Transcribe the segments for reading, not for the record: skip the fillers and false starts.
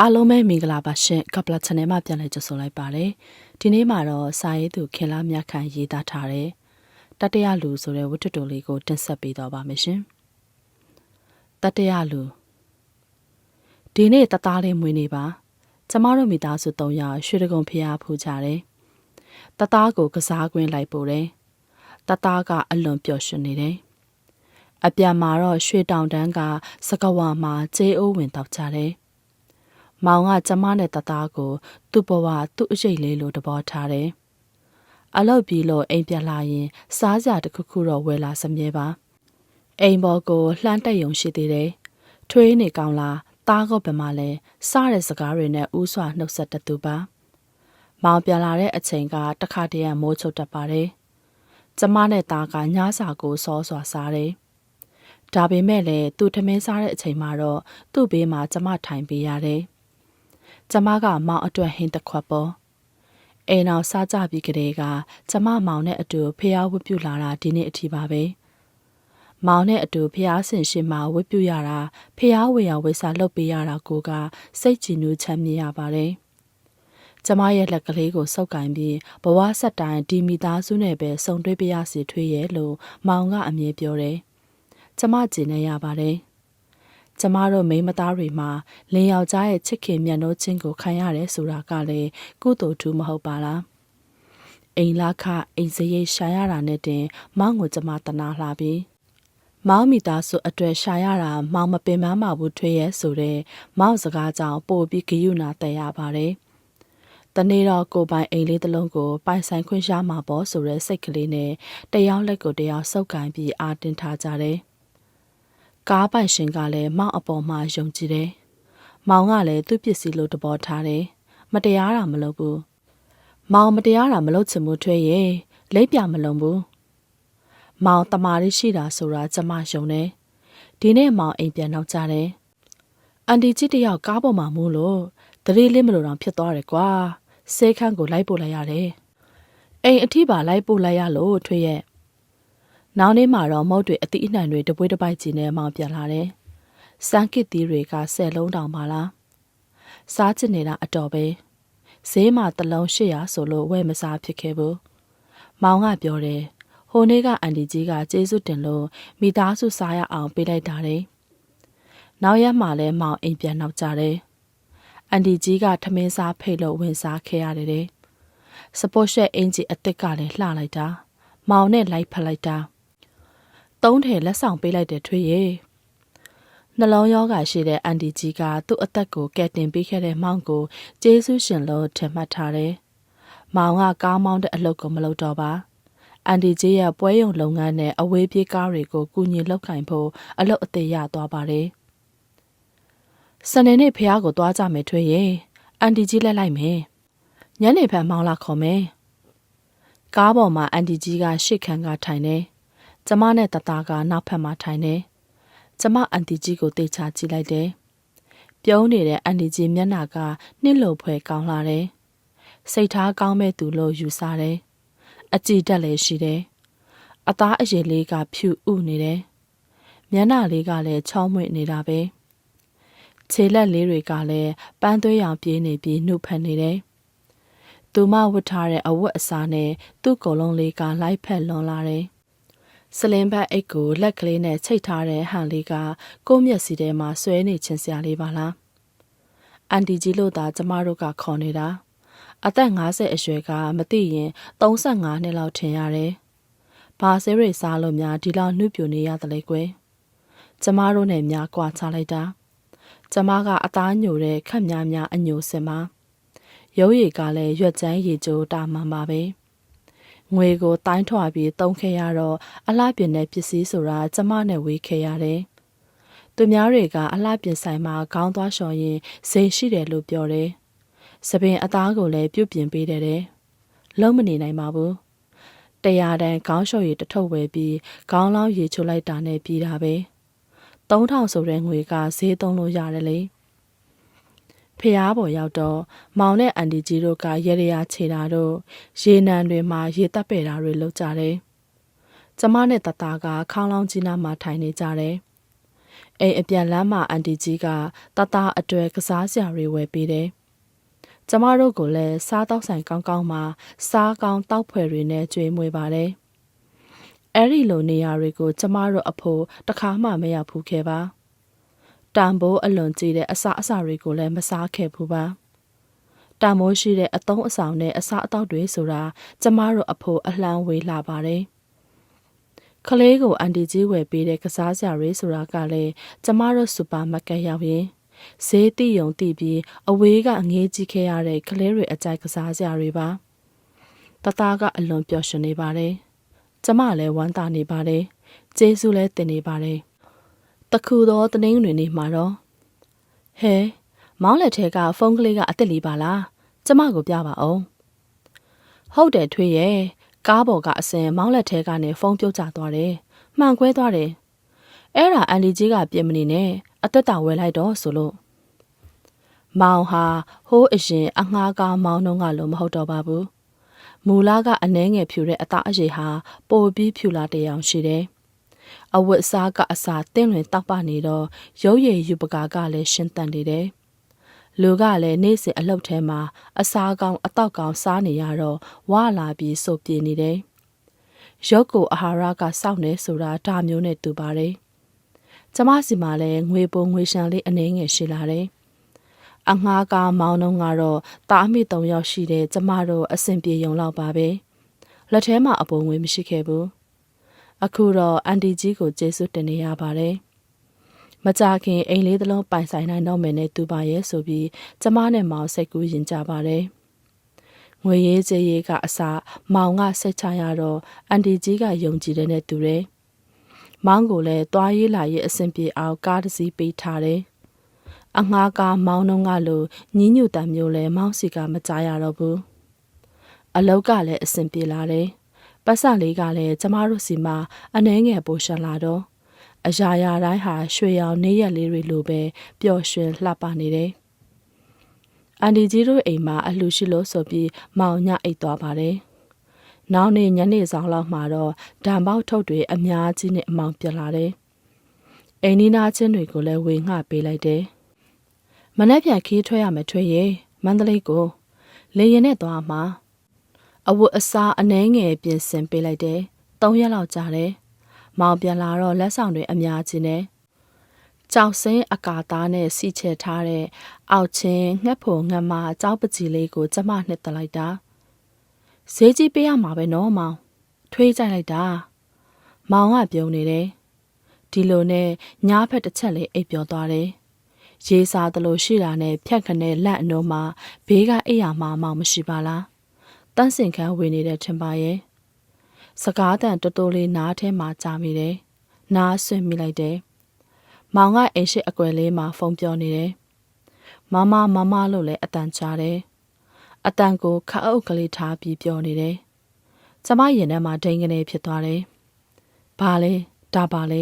အားလုံးပဲမင်္ဂလာပါရှင်ကပလချန်နယ်မှာပြန်လည်ကြိုဆိုလိုက်ပါတယ်ဒီနေ့မှာတော့စာရေးသူခင်လားမြတ်ခန့်ရေးသားထားတဲ့တတရလူဆိုတဲ့ဝတ္ထုတိုလေးကိုတင်ဆက်ပေးတော့ပါမယ်ရှင်တတရလူဒီနေ့တသားလေးမွေးနေပါကျမတို့မိသားစု၃ယောက်ရွှေတကုံဖျားဖူးကြတယ်တသားကိုကစားကွင်းလိုက်ပို့တယ်တသားကအလွန်ပျော်ရွှင်နေတယ်အပြန်မှာတော့ရွှေတောင်တန်းကစကဝါမှာကျေးအိုးဝင်တောက်ကြတယ်မောင်ကကျမနဲ့တသားကိုသူ့ဘဝသူ့အရေးလေးလိုတဘောထားတယ်။အလုပ်ပြီးလို့အိမ်ပြန်လာရင်စားစရာတစ်ခုခုတော့ဝယ်လာစမြဲပါ။အိမ်ပေါ်ကိုလှမ်းတက်ယုံရှိသေးတယ်။ထွေးနေကောင်းလားသားကောဘယ်မှာလဲစားတဲ့စကားတွေနဲ့ဥစွာနှုတ်ဆက်တတ်သူပါ။မောင်ပြန်လာတဲ့အချိန်ကတခါတည်းကမိုးချုပ်တတ်ပါတယ်။ကျမနဲ့သားကညစာကိုစောစွာစားတယ်။ဒါပေမဲ့လည်းသူထမင်းစားတဲ့အချိန်မှာတော့သူ့ဘေးမှာကျမထိုင်ပေးရတယ်။ကျမကမောင်အတွက်ဟင်းတစ်ခွက်ပေါ်အိမ်အောင်စားကြပြီးကလေးကကျမမောင်နဲ့အတူဖျားဝတ်ပြုလာတာဒီနေ့အထိပါပဲမောင်နဲ့အတူဖျားဆင်ရှင်မှာဝတ်ပြုရတာဖျားဝေယဝေစာလုပ်ပေးရတာကိုကစိတ်ကြည်နူးချမ်းမြေ့ရပါတယ်ကျမရဲ့လက်ကလေးကိုစုပ်ကင်ပြီးဘဝဆက်တိုင်းဒီမိသားစုနဲ့ပဲဆုံတွေ့ပြရစီထွေးရဲ့လို့မောင်ကအမြဲပြောတယ်ကျမကြည်နေရပါတယ်ကျမတို့မိန်းမသားတွေမှာလင်ယောက်ျားရဲ့ချစ်ခင်မြတ်နိုးခြင်းကိုခံရတယ်ဆိုတာကလည်းကုသိုလ်ထူးမဟုတ်ပါလားအိမ်လာခအိမ်စရိတ်ရှာရတာနဲ့တင်မောင်ကိုကျမတနာလှပြီးမောင်မိသားစုအတွက်ရှာရတာမောင်မပင်ပန်းပါဘူးထွေးရဲ့ဆိုတဲ့မောင်စကားကြောင့်ပို့ပြီးဂယုဏတက်ရပါတယ်တနေ့တော့ကိုပိုင်အိမ်လေးတစ်လုံးကိုပိုင်ဆိုင်ခွင့်ရမှာပေါ့ဆိုတဲ့စိတ်ကလေးနဲ့တယောက်လက်ကိုတယောက်စုပ်ကင်ပြီးအာတင်ထားကြတယ်ကားပိုင်ရှင်ကလည်းမောင်အပေါ်မှာယုံကြည်တယ်။မောင်ကလည်းသူ့ပစ္စည်းလိုတဘောထားတယ်။မတရားတာမလုပ်ဘူး။မောင်မတရားတာမလုပ်ချင်ဘူးထွေးရဲ့လိပ်ပြမလုံးဘူး။မောင်တမာရီရှိတာဆိုတာကျမယုံတယ်။ဒီနေ့မောင်အိမ်ပြန်နောက်ကြတယ်။အန်တီကြီးတယောက်ကားပေါ်မှာမူးလို့တရေလေးမလိုတော့ဖြစ်သွားတယ်ကွာ။ဆေးခန်းကိုလိုက်ပို့လိုက်ရတယ်။အိမ်အထိပါလိုက်ပို့လိုက်ရလို့ထွေးရဲ့နောက်နေ့မှာတော့မုတ်တွေအတိအနှံတွေတပွေးတစ်ပိုက်ကြီးနဲ့မောင်ပြန်လာတယ်။စမ်းကစ်သီးတွေက10လုံးတောင်ပါလား။စားချင်နေတာအတော်ပဲ။ဈေးမှာတစ်လုံး800ဆိုလို့ဝယ်မစားဖြစ်ခဲ့ဘူး။မောင်ကပြောတယ်။ဟိုနေ့ကအန်တီကြီးကကျေးဇူးတင်လို့မိသားစုစားရအောင်ပေးလိုက်တာတယ်။နောက်ရက်မှလည်းမောင်အိမ်ပြန်နောက်ကြတယ်။အန်တီကြီးကထမင်းစားဖိတ်လို့ဝင်စားခဲ့ရတယ်။စပို့ရှက်အင်ဂျီအစ်စ်ကလည်းလှလိုက်တာ။မောင်နဲ့လိုက်ဖက်လိုက်တာ။သုံးထည်လက်ဆောင်ပေးလိုက်တဲ့ထွေးရေနှလုံးရောဂါရှိတဲ့အန်တီကြီးကသူ့အသက်ကိုကယ်တင်ပေးခဲ့တဲ့မောင်ကိုကျေးဇူးရှင်လို့ထင်မှတ်ထားတယ်။မောင်ကကားမောင်းတဲ့အလုပ်ကိုမလုပ်တော့ပါ။အန်တီကြီးရဲ့ပွဲရုံလုပ်ငန်းနဲ့အဝေးပြေးကားတွေကိုကူညီလုပ်ကင်ဖို့အလုပ်အသေးရသွားပါတယ်။စနေနေ့ဖះကိုသွားကြမယ်ထွေးရေအန်တီကြီးလက်လိုက်မယ်။ညနေဖက်မောင်းလာခေါ်မယ်။ကားပေါ်မှာအန်တီကြီးကရှေ့ခန်းကထိုင်နေကျမနဲ့တသားကနောက်ဖက်မှာထိုင်နေကျမအန်တီကြီးကိုတေချာကြည့်လိုက်တယ်ပြုံးနေတဲ့အန်တီကြီးမျက်နှာကနှိမ့်လို့ဖွယ်ကောင်းလာတယ်စိတ်ထားကောင်းမဲ့သူလို့ယူဆတယ်အကြည်တက်လည်းရှိတယ်အသားအရည်လေးကဖြူဥနေတယ်မျက်နှာလေးကလည်းချောင်းမွေ့နေတာပဲခြေလက်လေးတွေကလည်းပန်းသွေးရောင်ပြေးနေပြီးနှုတ်ဖက်နေတယ်သူမဝတ်ထားတဲ့အဝတ်အစားနဲ့သူ့ကိုယ်လုံးလေးကလိုက်ဖက်လွန်လာတယ်စလင်ဘတ်အိတ်ကိုလက်ကလေးနဲ့ချိတ်ထားတဲ့ဟန်လေးကကိုမျက်စီထဲမှာဆွဲနေချင်းစရာလေးပါလားအန်တီကြီးလို့သာကျမတို့ကခေါ်နေတာအသက်50အရွယ်ကမသိရင်35နှစ်လောက်ထင်ရတယ်ဘာဆေးရိတ်စားလို့များဒီလောက်နှုတ်ပြနေရတယ်လေကွယ်ကျမတို့နဲ့များကွာချလိုက်တာကျမကအသားညိုတဲ့ခက်များများအညိုစင်ပါရုပ်ရည်ကလည်းရွက်ကျန်းရည်ကြိုးတာမှန်ပါပဲငွေကိုတိုင်းထွာပြီးသုံးခဲ့ရတော့အလှပြင်တဲ့ပစ္စည်းဆိုတာကျမနဲ့ဝေးခဲ့ရတယ်။သူများတွေကအလှပြင်ဆိုင်မှာခေါင်းသွားလျှော်ရင်ဈေးရှိတယ်လို့ပြောတယ်။စပင်အသားကိုလည်းပြုတ်ပြင်ပေးတယ်။လုံးမနေနိုင်ပါဘူး။100တန်ခေါင်းလျှော်ရည်တစ်ထုပ်ဝယ်ပြီးခေါင်းလောင်းရေချိုလိုက်တာနဲ့ပြီးတာပဲ။3000ဆိုတဲ့ငွေကဈေးသုံးလို့ရတယ်လေ။ဖျားပေါ်ရောက်တော့မောင်နဲ့အန်တီကြီးတို့ကရေရရာခြေတာတို့ရေနံတွေမှာရေတပ်ပေတာတွေလုပ်ကြတယ်။ကျမနဲ့တသားကခေါင်းလောင်းကြီးနားမှာထိုင်နေကြတယ် အိမ်အပြန်လမ်းမှာအန်တီကြီးကတသားအတွေ့ကစားစရာတွေဝယ်ပေးတယ်။ကျမတို့ကိုလည်းစားတောက်ဆိုင်ကောင်းကောင်းမှာစားကောင်းတောက်ဖွယ်တွေနဲ့ကြွေးမွေးပါတယ်။အဲ့ဒီလိုနေရာတွေကိုကျမတို့အဖို့တခါမှမရောက်ဘူးခဲ့ပါ။တန်ဖိုးအလွန်ကြီးတဲ့အစားအစာတွေကိုလည်းမစားခဲ့ဘူးပါ။တန်မိုးရှိတဲ့အသုံးအဆောင်နဲ့အစားအသောက်တွေဆိုတာကျမတို့အဖို့အလှမ်းဝေးလာပါတယ်။ကလေးကိုအန်တီကြီးဝယ်ပေးတဲ့ကစားစရာတွေဆိုတာကလည်းကျမတို့စူပါမားကတ်ရောက်ရင်ဈေးတိယုံတိပြီးအဝေးကအငေးကြီးခဲ့ရတဲ့ကလေးတွေအကြိုက်ကစားစရာတွေပါ။တသားကအလွန်ပျော်ရွှင်နေပါတယ်။ကျမလည်းဝမ်းသာနေပါတယ်။ကျေးဇူးလည်းတင်နေပါတယ်။တခုသောတနင်္ဂနွေနေ့မှာတော့ဟဲမောင်းလက်ထဲကဖုန်းကလေးကအစ်စ်လေးပါလား။ကျမကိုပြပါအောင်။ဟုတ်တယ်ထွေးရဲ့ကားပေါ်ကအစင်မောင်းလက်ထဲကနေဖုန်းပြုတ်ကျသွားတယ်။မှန်ခွဲသွားတယ်။အဲ့ဒါအန်ဒီကြီးကပြင်မနေနဲ့အသက်တာဝယ်လိုက်တော့ဆိုလို့မောင်ဟာဟိုးအရင်အငှားကားမောင်းနှုံးကလို့မဟုတ်တော့ပါဘူး။မူလာကအနှဲငယ်ဖြူတဲ့အသားအရည်ဟာပိုပြီးဖြူလာတဲ့အောင်ရှိတယ်။အဝတ်အစားကအစာတင်းလွင်တောက်ပနေတော့ရုပ်ရည်ယူပကာကလည်းရှင်းတန်နေတယ်။လူကလည်းနေ့စဉ်အလုပ်ထဲမှာအစားကောင်းအတောက်ကောင်းစားနေရတော့ဝါလာပြီးစုပ်ပြေနေတယ်။ရုပ်ကိုအာဟာရကစောင့်နေဆိုတာဒါမျိုးနဲ့တူပါတယ်။ကျမစီမှာလည်းငွေပုံငွေရှမ်းလေးအနှဲငယ်ရှိလာတယ်။အငှားကားမောင်းနှုံးကတော့တာအမိ3ယောက်ရှိတဲ့ကျမတို့အဆင်ပြေရုံလောက်ပါပဲ။လက်ထဲမှာအပေါ်ငွေမရှိခဲ့ဘူး။အခုတော့အန်တီကြီးကိုကျေးဇူးတင်နေရပါတယ်။မကြခင်အိမ်လေးတစ်လုံးပိုင်ဆိုင်နိုင်တော့မယ်နဲ့တူပါရဲ့ဆိုပြီးကျမနဲ့မောင်စိတ်ကူးရင်ကြပါတယ်။ငွေရေးကြေးရေးကအစမောင်ကစိတ်ချရတော့အန်တီကြီးကယုံကြည်တဲ့နဲ့တူတယ်။မောင်ကိုလည်းတွားရေးလာရေးအဆင်ပြေအောင်ကားတစ်စီးပေးထားတယ်။အငှားကားမောင်းနှုံးကလိုညင်းညူတံမျိုးလဲမောင်စီကမကြားရတော့ဘူး။အလောက်ကလည်းအဆင်ပြေလာတယ်။ပတ်စလေးကလည်းကျမတို့စီမှာအနှဲငယ်ပိုရှာလာတော့အရာရာတိုင်းဟာရွှေရောင်နေရက်လေးတွေလိုပဲပျော်ရွှင်လှပနေတယ်။အန်ဒီကြီးတို့အိမ်မှာအလှရှိလို့ဆိုပြီးမောင်ညအိတ်သွားပါတယ်။နောက်နေ့ညနေဆောင်လောက်မှာတော့ဓာန်ပေါက်ထုတ်တွေအများကြီးနဲ့အမောင်ပြလာတယ်။အိမ်နီးနားချင်းတွေကိုလည်းဝေငှပေးလိုက်တယ်။မနေ့ပြန်ခီးထွက်ရမယ်ထွေးရေမန္တလေးကိုလေရင်နဲ့သွားမှာအဝတ်အစားအနှဲငယ်ပြင်ဆင်ပေးလိုက်တယ်။3ရက်လောက်ကြာတယ်။မောင်ပြန်လာတော့လက်ဆောင်တွေအများကြီးနဲ့ကြောက်စင်းအကာသားနဲ့စီချဲထားတဲ့အောက်ချင်းငှက်ဖို့ငှက်မကြောက်ပကြီးလေးကိုကျမနှစ်တက်လိုက်တာဈေးကြီးပေးရမှာပဲနော်မောင်ထွေးကြိုက်လိုက်တာမောင်ကပြုံးနေတယ်ဒီလိုနဲ့ညားဖက်တစ်ချက်လေးအိပ်ပျော်သွားတယ်ရေစာတလို့ရှိတာနဲ့ဖြတ်ခနဲ့လက်အနှုံးမှာဘေးကအိပ်ရမှာမောင်မရှိပါလားတန်းစင်ခန်းဝင်နေတဲ့ထင်ပါရဲ့စကားတန်တိုးတိုးလေးနားထဲမှာကြာမိတယ်နားဆွင့်မိလိုက်တယ်မောင်ကအိမ်ရှိအကွယ်လေးမှာဖုန်းပြောနေတယ်မမလို့လည်းအတန်ကြားတယ်အတန်ကိုခါအုပ်ကလေးထားပြီးပြောနေတယ်ကျမရင်ထဲမှာဒိန်ကနေဖြစ်သွားတယ်ဘာလဲဒါပါလဲ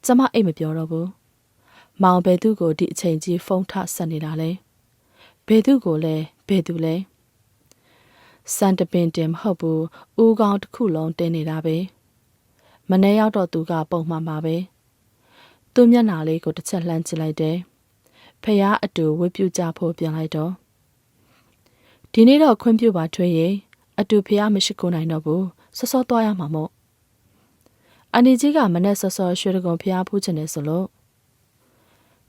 ကျမအိတ်မပြောတော့ဘူးမောင်ဘယ်သူကိုဒီအချိန်ကြီးဖုန်းထဆက်နေတာလဲဘယ်သူကိုလဲဘယ်သူလဲစန်တပင်တင်မဟုတ်ဘူးဦးကောင်းတစ်ခုလုံးတင်းနေတာပဲမနေ့ရောက်တော့သူကပုံမှန်ပါပဲသူ့မျက်နှာလေးကိုတစ်ချက်လှမ်းကြည့်လိုက်တယ်ဖះအတူဝတ်ပြုကြဖို့ပြန်လိုက်တော့ဒီနေ့တော့ခွင့်ပြုပါထွေးရေအတူဖះမရှိကိုနိုင်တော့ဘူးစောစောသွားရမှာမို့အန်ဒီကြီးကမနဲ့စောစောရွှေတကုံဖះဖူးချင်တယ်ဆိုလို့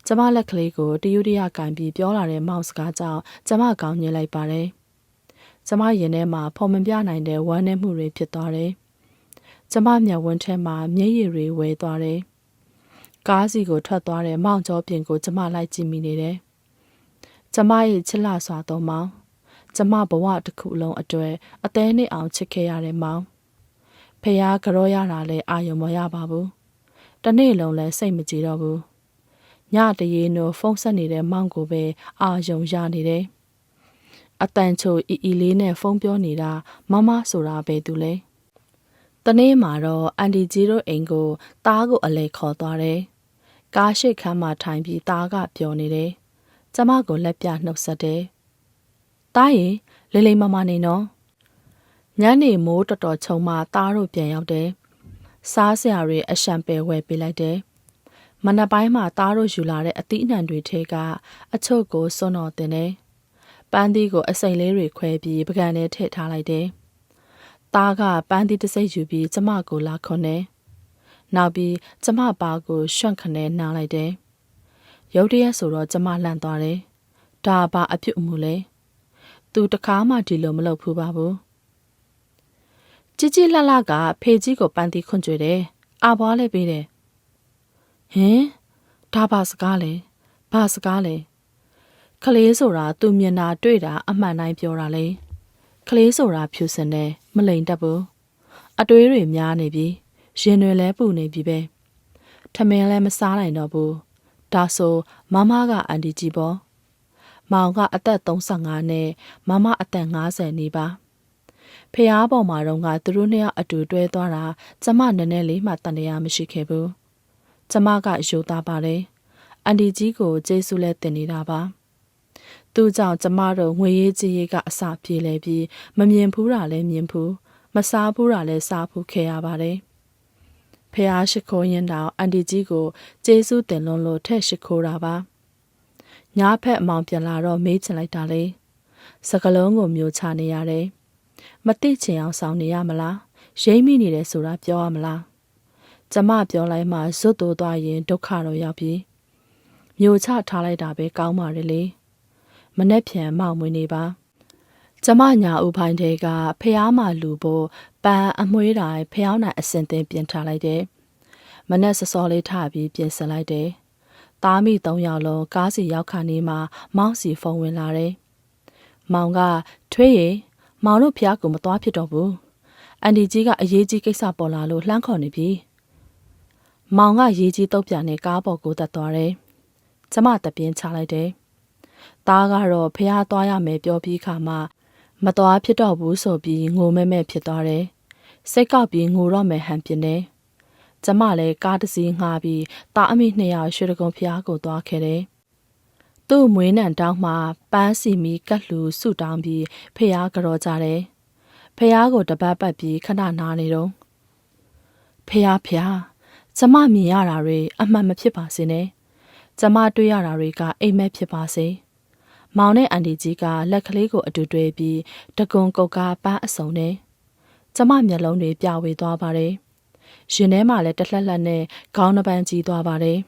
ကျမလက်ကလေးကိုတယူတရကန်ပြီးပြောလာတဲ့မောင်စကားကြောင့်ကျမကောင်းညင်လိုက်ပါတယ်ကျမရင်ထဲမှာဖုံမပြနိုင်တဲ့ဝမ်းနည်းမှုတွေဖြစ်သွားတယ်ကျမမျက်ဝန်းထဲမှာမျက်ရည်တွေဝဲသွားတယ်ကားစီကိုထွက်သွားတဲ့မောင်ကျော်ပြင်ကိုကျမလိုက်ကြည့်မိနေတယ်ကျမရဲ့ချစ်လှစွာသောမောင်ကျမဘဝတစ်ခုလုံးအတွေ့အသေးနဲ့အောင်ချစ်ခဲ့ရတဲ့မောင်ဖះကြောရတာလဲအာယုံမရပါဘူးတနေ့လုံးလဲစိတ်မကြည်တော့ဘူးညတရေနိုဖုန်းဆက်နေတဲ့မောင်ကိုပဲအာယုံရနေတယ်အတန်ချိုအီလေးနဲ့ဖုန်းပြောနေတာမမဆိုတာပဲသူလဲတနေ့မှာတော့အန်တီကြီးတို့အိမ်ကိုတားကိုအလဲခေါ်သွားတယ်ကားရှိတ်ခန်းမှာထိုင်ပြီးတားကပြောနေတယ်ကျမကိုလက်ပြနှုတ်ဆက်တယ်တားရင်လေလေမမနေနော်ညနေမိုးတော်တော်ချုံမှတားတို့ပြန်ရောက်တယ်စားစရာတွေအရှံပယ်ဝယ်ပေးလိုက်တယ် မနက်ပိုင်းမှာသားတို့ယူလာတဲ့အသီးအနှံတွေထဲကအချို့ကိုစွန့်တော်တင်တယ်။ပန်းသီးကိုအစိမ်လေးတွေခွဲပြီးပကံထဲထည့်ထားလိုက်တယ်။သားကပန်းသီးတစ်စိမ့်ယူပြီးကျမကိုလာခွန်တယ်။နောက်ပြီးကျမပါကိုရွှန့်ခနဲ့နားလိုက်တယ်။ရုတ်တရက်ဆိုတော့ကျမလှန့်သွားတယ်။ဒါဘာအပြုတ်မှုလဲ။သူတခါမှဒီလိုမလုပ်ဘူးပါဘူး။ကြီးလှလှကဖေကြီးကိုပန်းသီးခွန့်ကြွေတယ်။အာဘွားလည်းပေးတယ်။ဟင်ဒါဘာစကားလဲဘာစကားလဲကလေးဆိုတာသူမျက်နှာတွေ့တာအမှန်တိုင်းပြောတာလေကလေးဆိုတာဖြူစင်တယ်မလိမ်တတ်ဘူးအတွေးတွေများနေပြီရင်တွေလည်းပူနေပြီပဲထမင်းလည်းမစားနိုင်တော့ဘူးဒါဆိုမမကအန်တီကြီးပေါ့မောင်ကအသက်35နဲ့မမအသက်50နီးပါဖះပေါ်မှာတော့ကသူတို့နှစ်ယောက်အတူတွဲသွားတာကျမနည်းနည်းလေးမှတန်တရားမရှိခဲ့ဘူးကျမကယူသားပါတယ်အန်တီကြီးကိုကျေးဇူးလဲတင်နေတာပါသူကြောင့်ကျမတို့ငွေရေးကြေးရေးကအစပြေလဲပြီးမမြင်ဘူးတာလည်းမြင်ဘူးမစားဘူးတာလည်းစားဘူးခဲ့ရပါတယ်ဖះရှိခိုးရင်တော့အန်တီကြီးကိုကျေးဇူးတင်လွန်းလို့ထက်ရှိခိုးတာပါညာဖက်အမောင်ပြန်လာတော့မေးချင်လိုက်တာလေစကလုံးကိုမျိုးချနေရတယ်မသိချင်အောင်ဆောင်နေရမလားရိမ့်မိနေတယ်ဆိုတာပြောရမလားကျမပြောလိုက်မှဇွတ်တိုးသွားရင်ဒုက္ခတော့ရောက်ပြီမျိုးချထားလိုက်တာပဲကောင်းပါလေမနဲ့ဖြန်မောက်မွေးနေပါကျမညာဦးပိုင်းတဲကဖះမလူဖို့ပန်းအမွှေးတိုင်းဖះနိုင်အစင်သင်ပြင်ထားလိုက်တယ်မနဲ့စောလေးထပြီးပြင်ဆင်လိုက်တယ်သားမိ3ယောက်လုံးကားစီရောက်ခါနေမှာမောင်စီဖုန်းဝင်လာတယ်မောင်ကထွေးရီမောင်တို့ဖះကိုမသွားဖြစ်တော့ဘူးအန်တီကြီးကအရေးကြီးကိစ္စပေါ်လာလို့လှမ်းခေါ်နေပြီမောင်ကရေးကြီးတုတ်ပြန်နဲ့ကားပေါ်ကိုတက်သွားတယ်ကျမတပြင်းချလိုက်တယ်သားကတော့ဖះသွားရမယ်ပြောပြီးခါမှမသွားဖြစ်တော့ဘူးဆိုပြီးငိုမဲ့ဖြစ်သွားတယ်စိတ်ကောက်ပြီးငိုတော့မယ်ဟန်ပြင်းတယ်ကျမလည်းကားတစ်စီးငှားပြီးသားအမိ2ယောက်ရွှေတကုံဖះကိုသွားခဲ့တယ်သူ့မွေးနံတောင်းမှပန်းစီမီကတ်လူဆုတောင်းပြီးဖះကြောကြတယ်ဖះကိုတပတ်ပတ်ပြီးခဏနားနေတော့ဖះကျမမြင်ရတာတွေအမှန်မဖြစ်ပါစေနဲ့ကျမတွေ့ရတာတွေကအိမ်မက်ဖြစ်ပါစေမောင်နဲ့အန်တီကြီးကလက်ကလေးကိုအတူတွဲပြီးတကွန်ကုတ်ကားပန်းအစုံနဲ့ကျမမျက်လုံးတွေပြဝေသွားပါတယ်ရင်ထဲမှာလည်းတလှက်လှက်နဲ့ခေါင်းနှပန်းကြီးသွားပါတယ်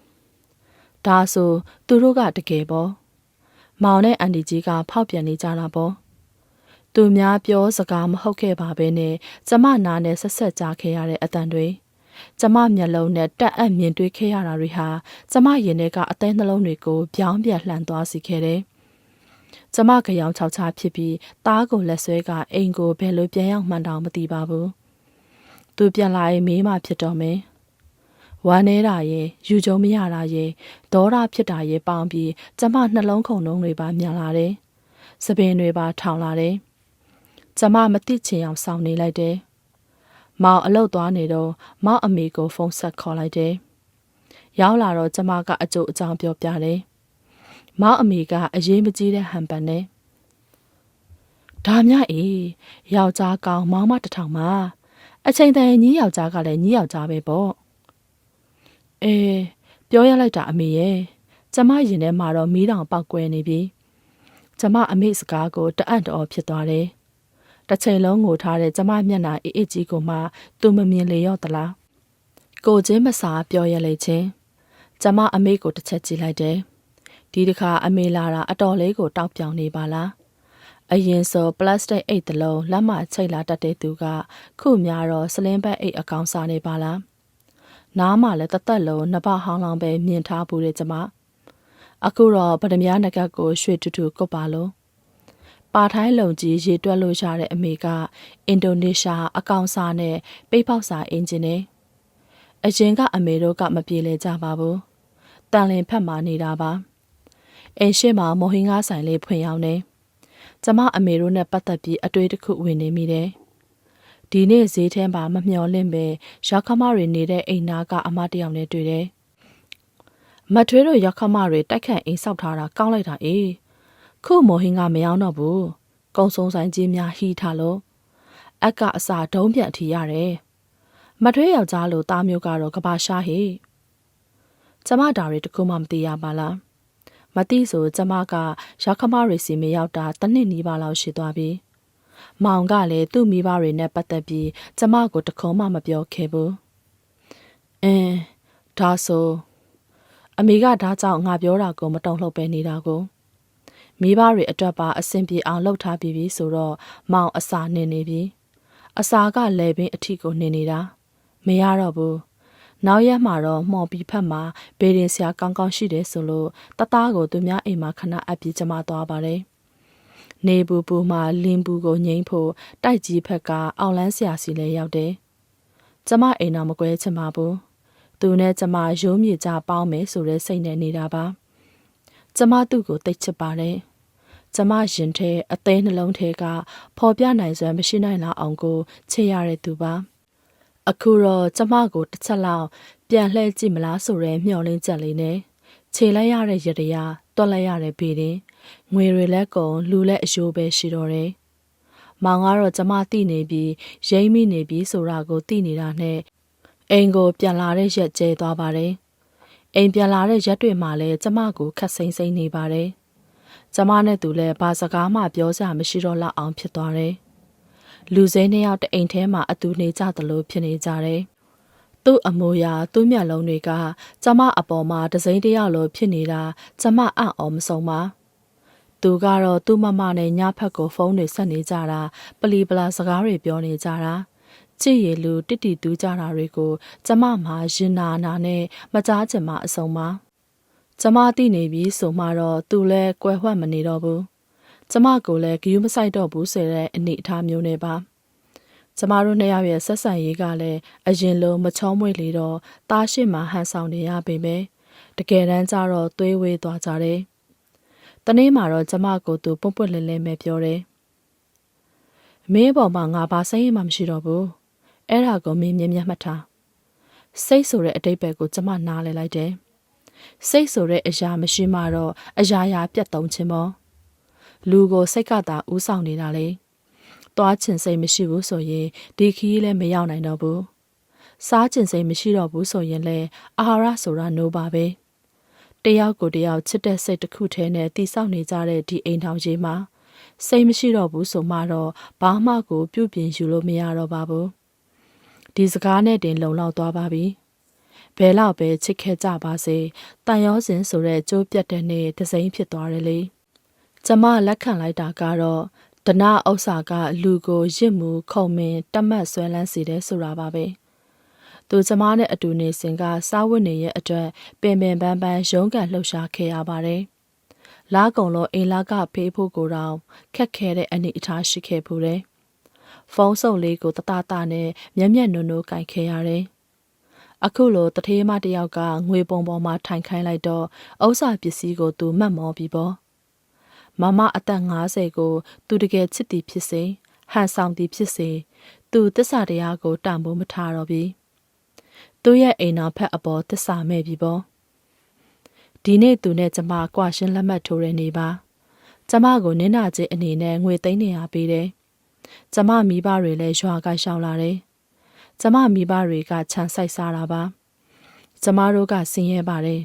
ဒါဆိုသူတို့ကတကယ်ပေါ့မောင်နဲ့အန်တီကြီးကဖောက်ပြန်နေကြတာပေါ့သူများပြောစကားမဟုတ်ခဲ့ပါပဲနဲ့ကျမနားနဲ့ဆက်ဆက်ကြားခဲ့ရတဲ့အတန်တွေကျမမျက်လုံးနဲ့တက်အပ်မြင်တွေ့ခဲ့ရတာတွေဟာကျမရင်ထဲကအသေးနှလုံးတွေကိုပြောင်းပြန်လှန်သွားစေခဲ့တယ်။ကျမကြောင်ချောက်ချဖြစ်ပြီးသားကိုလက်ဆွဲကအိမ်ကိုဘယ်လိုပြန်ရောက်မှန်းတောင်မသိပါဘူး။သူပြန်လာရင်မေးမှဖြစ်တော့မယ်။ဝမ်းနေတာရဲ့ယူကြုံမရတာရဲ့ဒေါသဖြစ်တာရဲ့ပေါင်းပြီးကျမနှလုံးခုန်လုံးတွေပါမြန်လာတယ်။စပင်တွေပါထောင်လာတယ်။ကျမမသိချင်အောင်စောင့်နေလိုက်တယ်။မောင်အလုတ်သွားနေတော့မောင်အမေကိုဖုန်းဆက်ခေါ်လိုက်တယ်။ရောက်လာတော့ကျမကအကျိုးအကြောင်းပြောပြတယ်။မောင်အမေကအရေးမကြီးတဲ့ဟန်ပန်နဲ့ဒါမြအေးယောက်ျားကောင်းမောင်မတစ်ထောင်မှာအချိန်တန်ညီယောက်ျားကလည်းညီယောက်ျားပဲပေါ့။ပြောရလိုက်တာအမေရဲ့ကျမရင်ထဲမှာတော့မီးတောင်ပေါက်ကွဲနေပြီ။ကျမအမေစကားကိုတအံ့တော်ဖြစ်သွားတယ်။တစ်ချိန်လုံးငိုထားတဲ့ကျမမျက်နှာအေးအေးကြီးကိုမှသူမမြင်လေရော့သလားကိုချင်းမစာပြောရလေချင်းကျမအမေကိုတစ်ချက်ကြည့်လိုက်တယ်ဒီတစ်ခါအမေလာတာအတော်လေးကိုတောက်ပြောင်နေပါလားအရင်ဆိုပလတ်စတစ်အိတ်တစ်လုံးလက်မချိတ်လာတတ်တဲ့သူကခုများတော့စလင်းဘက်အိတ်အကောင်စားနေပါလားနားမှလည်းတသက်လုံးနှစ်ပဟောင်းလောင်းပဲမြင်ထားဘူးတဲ့ကျမအခုတော့ဗဒမြားနဂတ်ကိုရွှေတူတူကုတ်ပါလို့ပါထိုင်းလုံကြီးရေတွက်လို့ရတဲ့အမေကအင်ဒိုနီးရှားအကောင်စားနဲ့ပိတ်ပေါက်စာအင်ဂျင်နဲ့အရင်ကအမေတို့ကမပြေလည်ကြပါဘူးတန်လင်ဖက်မှနေတာပါအိမ်ရှိမှာမော်ဟင်းကားဆိုင်လေးဖွင့်ရောက်နေကျမအမေတို့နဲ့ပတ်သက်ပြီးအတွေ့တစ်ခုဝင်နေမိတယ်ဒီနေ့ဈေးထဲမှာမမျှော်လင့်ပဲရောက်ခမတွေနေတဲ့အိမ်နာကအမတယောက်နဲ့တွေ့တယ်မထွေးတို့ရောက်ခမတွေတိုက်ခန့်အိမ်ဆောက်ထားတာကောင်းလိုက်တာအေးခုမော်ဟင်းကမရောက်တော့ဘူးကုံစုံဆိုင်ကြီးများဟီးထားလို့အကအစာဒုံးပြန်ထီရတယ်မထွေးယောက်ျားလိုသားမျိုးကတော့ကဘာရှားဟေ ကျမဒါတွေတခုမှမသိရပါလားမသိဆိုကျမကရောက်ခမတွေစီမရောက်တာတစ်နှစ်နီးပါးလောက်ရှိသွားပြီမောင်ကလည်းသူ့မိဘတွေနဲ့ပတ်သက်ပြီးကျမကိုတခုမှမပြောခဲ့ဘူးဒါဆိုအမေကဒါကြောင့်ငါပြောတာကိုမတုံ့လှုပ်ပဲနေတာကိုမိဘတွေအတွက်ပါအဆင်ပြေအောင်လှုပ်ထားပြီးပြီဆိုတော့မောင်အစာနေနေပြီအစာကလည်းပင်အထီကိုနေနေတာမရတော့ဘူးနောက်ရက်မှာတော့မှော်ပြီးဖက်မှာဘေးရင်ဆရာကောင်းကောင်းရှိတယ်ဆိုလို့တသားကိုသူများအိမ်မှာခဏအပ်ပြီးကျမသွားပါတယ်နေပူပူမှာလင်းပူကိုငိမ့်ဖို့တိုက်ကြီးဖက်ကအောင်လန်းဆရာစီလဲရောက်တယ်ကျမအိမ်တော်မကွဲချင်ပါဘူးသူနဲ့ကျမရိုးမြေကြပေါင်းမယ်ဆိုတဲ့စိတ်နဲ့နေတာပါကျမသူ့ကိုတိတ်ချစ်ပါတယ်ကျမရင်ထဲအသေးနှလုံးထဲကဖော်ပြနိုင်စွမ်းမရှိနိုင်လောက်အောင်ကိုချစ်ရတဲ့သူပါအခုတော့ကျမကိုတစ်ချက်လောက်ပြန်လှည့်ကြည့်မလားဆိုရဲမျှော်လင့်ချက်လေးနဲ့ခြေလိုက်ရတဲ့ရတရားတွက်လိုက်ရတဲ့ဘေးရင်ငွေတွေလည်းကုန်လူလည်းအယိုးပဲရှိတော့တယ်မောင်ကတော့ကျမသိနေပြီးရိမ့်မိနေပြီးဆိုတာကိုသိနေတာနဲ့အိမ်ကိုပြန်လာတဲ့ရက်ကျဲသွားပါတယ်အိမ်ပြန်လာတဲ့ရက်တွေမှာလည်းကျမကိုခက်စိမ့်စိမ့်နေပါတယ်ကျမနဲ့သူလည်းဘာစကားမှပြောစရာမရှိတော့လောက်အောင်ဖြစ်သွားတယ်လူစဲနှစ်ယောက်တအိမ်ထဲမှာအတူနေကြသလိုဖြစ်နေကြတယ်သူ့အမိုးရာသူ့မျက်လုံးတွေကကျမအပေါ်မှာတစိမ့်တယောက်လိုဖြစ်နေတာကျမအံ့ဩမဆုံးပါသူကတော့သူ့မမနဲ့ညဖက်ကိုဖုန်းတွေဆက်နေကြတာပလီပလာစကားတွေပြောနေကြတာကြည့်ရလူတိတိတူးကြတာတွေကိုကျမမှရင်နာနာနဲ့မကြားချင်မှအဆုံးပါကျမသိနေပြီဆိုမှတော့သူလည်းကွယ်ဝှက်မနေတော့ဘူးကျမကိုလည်းဂယုမဆိုင်တော့ဘူးဆိုတဲ့အနေအထားမျိုးနဲ့ပါကျမတို့နှစ်ယောက်ရဲ့ဆက်ဆံရေးကလည်းအရင်လိုမချောမွေ့လေတော့တားရှိမှဟန်ဆောင်နေရပေမယ့်တကယ်တမ်းကျတော့သွေးဝေးသွားကြတယ်တနေ့မှာတော့ကျမကိုသူပွန့်ပွန့်လင်းလင်းပဲပြောတယ်မင်းပေါ်မှာငါဘာစိတ်မှမရှိတော့ဘူးအဲ့ဒါကိုမင်းမြင်မြတ်မှတ်ထားစိတ်ဆိုတဲ့အတိတ်ပဲကိုကျမနားလဲလိုက်တယ်စိတ်ဆိုတဲ့အရာမရှိမှတော့အရာရာပြတ်သုံးခြင်းပေါ့လူကိုစိတ်ကသာဥဆောင်နေတာလေသွားချင်စိတ်မရှိဘူးဆိုရင်ဒီခီးလည်းမရောက်နိုင်တော့ဘူးစားချင်စိတ်မရှိတော့ဘူးဆိုရင်လည်းအာဟာရဆိုတာနိုးပါပဲတယောက်ကိုတယောက်ချစ်တဲ့စိတ်တစ်ခုထဲနဲ့တိဆောက်နေကြတဲ့ဒီအိမ်ထောင်ကြီးမှာစိတ်မရှိတော့ဘူးဆိုမှတော့ဘာမှကိုပြုပြင်ယူလို့မရတော့ပါဘူးဒီစကားနဲ့တင်လုံလောက်သွားပါပြီဘယ်လောက်ပဲချစ်ခဲ့ကြပါစေတန်ရောစင်ဆိုတဲ့ကြိုးပြတ်တဲ့နေ့တစိမ့်ဖြစ်သွားတယ်လေကျမလက်ခံလိုက်တာကတော့ဒနာဥစ္စာကလူကိုရစ်မှုခုံမင်တတ်မှတ်ဆွဲလန်းစေတယ်ဆိုတာပါပဲသူကျမနဲ့အတူနေစဉ်ကစားဝတ်နေရဲ့အတွက်ပင်ပန်းပန်းရုန်းကန်လှုပ်ရှားခဲ့ရပါတယ်လားကုံလို့အိမ်လာကဖေးဖို့ကိုတောင်ခက်ခဲတဲ့အနေအထားရှိခဲ့ဘူးတယ်ဖုန်းစုပ်လေးကိုတတနဲ့မျက်မျက်နုံနုံကင်ခဲ့ရတယ်အခုလိုတထေးမတယောက်ကငွေပုံပေါ်မှာထိုင်ခိုင်းလိုက်တော့ဥစ္စာပစ္စည်းကိုသူမှတ်မောပြီပေါ့မမအသက်50ကိုသူတကယ်ချစ်သည်ဖြစ်စေဟန်ဆောင်သည်ဖြစ်စေသူတစ္ဆာတရားကိုတန်ဖိုးမထားတော့ပြီသူရဲ့အိမ်တော်ဖက်အပေါ်တစ္ဆာမဲ့ပြီပေါ့ဒီနေ့သူနဲ့ကျမကွာရှင်းလက်မှတ်ထိုးရနေပါကျမကိုနင်းနာချင်းအနေနဲ့ငွေ300ပေးတယ်ကျမမိဘတွေလည်းရွာကရှောက်လာတယ်ကျမမိဘတွေကခြံဆိုင်စားတာပါကျမတို့ကဆင်းရဲပါတယ်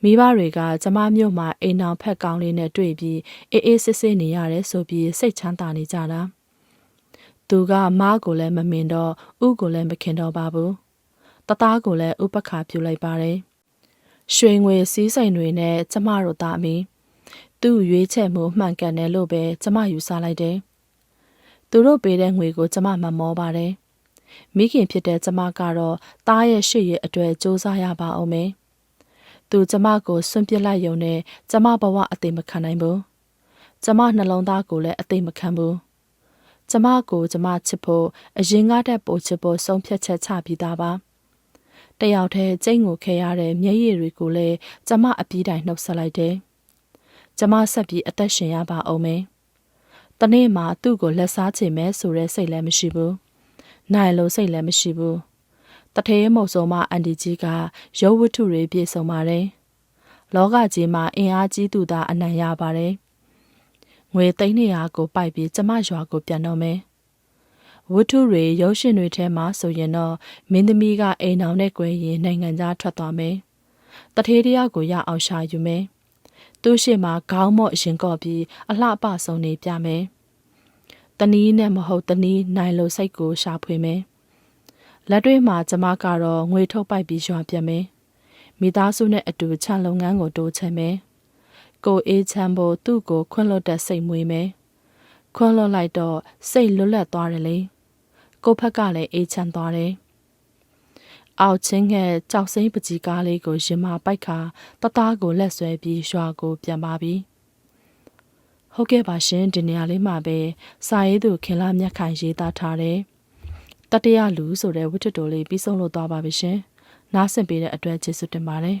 မိဘတွေကကျမမျိုးမှာအိမ်အောင်ဖက်ကောင်းလေးနဲ့တွေ့ပြီးအေးအေးဆေးဆေးနေရတယ်ဆိုပြီးစိတ်ချမ်းသာနေကြတာသူကမားကိုလည်းမမင်တော့ဥကိုလည်းမခင်တော့ပါဘူးတသားကိုလည်းဥပက္ခပြုလိုက်ပါတယ်ရွှေငွေစည်းစိမ်တွေနဲ့ကျမတို့သားမီသူ့ရွေးချယ်မှုမှန်ကန်တယ်လို့ပဲကျမယူဆလိုက်တယ်သူတို့ပေးတဲ့ငွေကိုကျမမမောပါတယ်မိခင်ဖြစ်တဲ့ကျမကတော့သားရဲ့ရှေ့ရဲ့အတွက်စူးစမ်းရပါအောင်မယ်သူကျမကိုဆွန့်ပစ်လိုက်ရုံနဲ့ကျမဘဝအသိမခံနိုင်ဘူးကျမနှလုံးသားကိုလည်းအသိမခံဘူးကျမကိုကျမချစ်ဖို့အရင်ကတည်းကပို့ချစ်ဖို့ဆုံးဖြတ်ချက်ချပြီးသားပါတယောက်တည်းကျိတ်ငိုခဲ့ရတဲ့မျက်ရည်တွေကိုလည်းကျမအပြီးတိုင်နှုတ်ဆက်လိုက်တယ်ကျမဆက်ပြီးအသက်ရှင်ရပါအောင်မယ်တနေ့မှသူ့ကိုလက်စားချင်မယ်ဆိုတဲ့စိတ်လည်းမရှိဘူးနိုင်လို့စိတ်လည်းမရှိဘူးတထေးမုတ်ဆိုမအန်တီကြီးကရုပ်ဝတ္ထုတွေပြည့်စုံပါတယ်လောကကြီးမှာအင်အားကြီးသူသာအနိုင်ရပါတယ်ငွေ300ကိုပိုက်ပြီးကျမရွာကိုပြန်တော့မယ်ဝတ္ထုတွေရုပ်ရှင်တွေထဲမှာဆိုရင်တော့မင်းသမီးကအိမ်အောင်နဲ့ကွယ်ရင်နိုင်ငံခြားထွက်သွားမယ် တထေးတရားကိုရအောင်ရှာယူမယ်သူ့ရှိမှာခေါင်းမော့ရင်ကော့ပြီးအလှပဆုံးနေပြမယ်တနည်းနဲ့မဟုတ်တနည်းနိုင်လို့စိတ်ကိုရှာဖွေမယ်လက်တွေမှာကျမကတော့ငွေထုတ်ပိုက်ပြီးရွာပြမယ်မိသားစုနဲ့အတူခြံလုပ်ငန်းကိုတိုးချဲ့မယ်ကိုအေးချမ်းဖို့သူ့ကိုခွန့်လွတ်တဲ့စိတ်မွေးမယ်ခွန့်လွတ်လိုက်တော့စိတ်လွတ်လပ်သွားတယ်လေကိုဖက်ကလည်းအေးချမ်းသွားတယ်အောက်ချင်းငှက်ကြောက်စိမ့်ပကြီးကားလေးကိုရင်မပိုက်ခါတသားကိုလက်ဆွဲပြီးရွာကိုပြန်ပါပြီဟုတ်ကဲ့ပါရှင်ဒီနေရာလေးမှာပဲစာရေးသူခင်လာမြတ်ခိုင်ရေးသားထားတယ်တတရလူဆိုတဲ့ဝတ္ထုတိုလေးပြီးဆုံးလို့သွားပါပြီရှင်နားဆင်ပေးတဲ့အတွက်ကျေးဇူးတင်ပါတယ်